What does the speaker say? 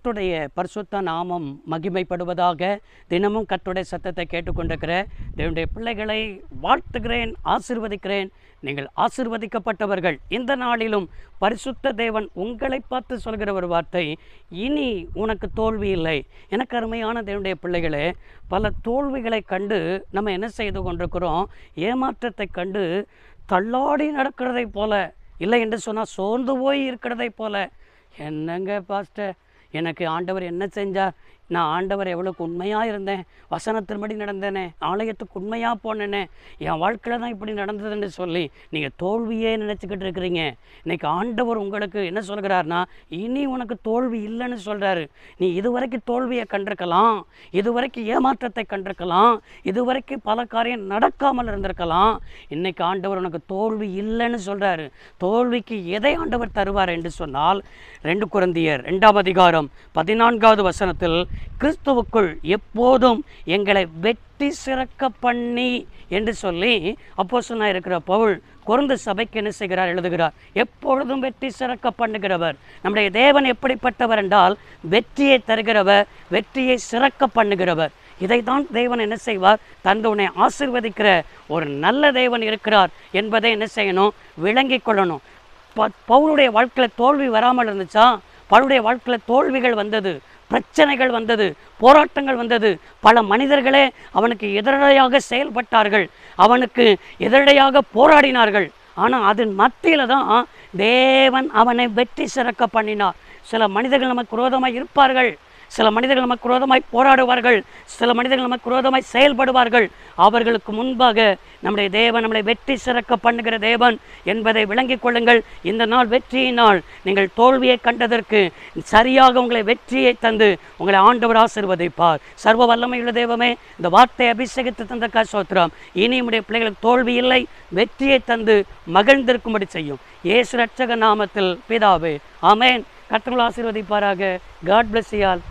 கர்த்தருடைய பரிசுத்த நாமம் மகிமைப்படுவதாக. தினமும் கர்த்தருடைய சத்தத்தை கேட்டுக்கொண்டிருக்கிற தேவனுடைய பிள்ளைகளை வாழ்த்துகிறேன், ஆசீர்வதிக்கிறேன். நீங்கள் ஆசீர்வதிக்கப்பட்டவர்கள். இந்த நாளிலும் பரிசுத்த தேவன் உங்களை பார்த்து சொல்கிற ஒரு வார்த்தை, இனி உனக்கு தோல்வி இல்லை. எனக்கு அருமையான தேவனுடைய பிள்ளைகளே, பல தோல்விகளை கண்டு நம்ம என்ன செய்து கொண்டிருக்கிறோம்? ஏமாற்றத்தை கண்டு தள்ளாடி நடக்கிறதை போல, இல்லை என்று சொன்னால் சோர்ந்து போய் இருக்கிறதை போல. என்னங்க பாஸ்டர், எனக்கு ஆண்டவர் என்ன செஞ்சார்? நான் ஆண்டவர் எவ்வளோக்கு உண்மையாக இருந்தேன், வசனத்தின்படி நடந்தேனே, ஆலயத்துக்கு உண்மையாக போனேனே, என் வாழ்க்கையில் தான் இப்படி நடந்ததுன்னு சொல்லி நீங்கள் தோல்வியே நினச்சிக்கிட்டு இருக்கிறீங்க. இன்றைக்கி ஆண்டவர் உங்களுக்கு என்ன சொல்கிறார்னா, இனி உனக்கு தோல்வி இல்லைன்னு சொல்கிறாரு. நீ இதுவரைக்கும் தோல்வியை கண்டிருக்கலாம், இதுவரைக்கும் ஏமாற்றத்தை கண்டிருக்கலாம், இதுவரைக்கும் பல காரியம் நடக்காமல் இருந்திருக்கலாம். இன்றைக்கி ஆண்டவர் உனக்கு தோல்வி இல்லைன்னு சொல்கிறாரு. தோல்விக்கு எதை ஆண்டவர் தருவார் என்று சொன்னால், 2 கொரிந்தியர் 2ஆம் அதிகாரம் 14வது வசனத்தில், கிறிஸ்துவுக்குள் எப்போதும் எங்களை வெற்றி சிறக்க பண்ணி என்று சொல்லி அப்போஸ்தலனாய் இருக்கிற பவுல் கொரிந்து சபைக்கு என்ன செய்கிறார்? எழுதுகிறார். எப்பொழுதும் வெற்றி சிறக்க பண்ணுகிறவர். நம்முடைய தேவன் எப்படிப்பட்டவர் என்றால், வெற்றியை தருகிறவர், வெற்றியை சிறக்க பண்ணுகிறவர். இதைத்தான் தேவன் என்ன செய்வார்? தந்து உன்னை ஆசீர்வதிக்கிற ஒரு நல்ல தேவன் இருக்கிறார் என்பதை என்ன செய்யணும்? விளங்கி கொள்ளணும். பவுலுடைய வாழ்க்கையில் தோல்வி வராமல் இருந்துச்சா? பவுலுடைய வாழ்க்கையில் தோல்விகள் வந்தது, பிரச்சனைகள் வந்தது, போராட்டங்கள் வந்தது. பல மனிதர்களே அவனுக்கு எதிரடையாக செயல்பட்டார்கள், அவனுக்கு எதிரடையாக போராடினார்கள். ஆனால் அதன் மத்தியில் தான் தேவன் அவனை வெற்றி சிறக்க பண்ணினார். சில மனிதர்கள் நமக்கு விரோதமாய் இருப்பார்கள், சில மனிதர்கள் நமக்கு விரோதமாய் போராடுவார்கள், சில மனிதர்கள் நமக்கு விரோதமாய் செயல்படுவார்கள். அவர்களுக்கு முன்பாக நம்முடைய தேவன் நம்மளை வெற்றி சிறக்க பண்ணுகிற தேவன் என்பதை விளங்கிக் கொள்ளுங்கள். இந்த நாள் வெற்றியினால் நீங்கள் தோல்வியை கண்டதற்கு சரியாக உங்களை வெற்றியை தந்து உங்களை ஆண்டவர் ஆசீர்வதிப்பார். சர்வ வல்லமையுள்ள தேவமே, இந்த வார்த்தை அபிஷேகித்து தந்த ஸ்தோத்திரம். இனி நம்முடைய பிள்ளைகளுக்கு தோல்வி இல்லை, வெற்றியை தந்து மகிழ்ந்திருக்கும்படி செய்யும். இயேசு ரட்சக நாமத்தில் பிதாவே, ஆமென். கர்த்தர் ஆசீர்வதிப்பாராக. God bless you all.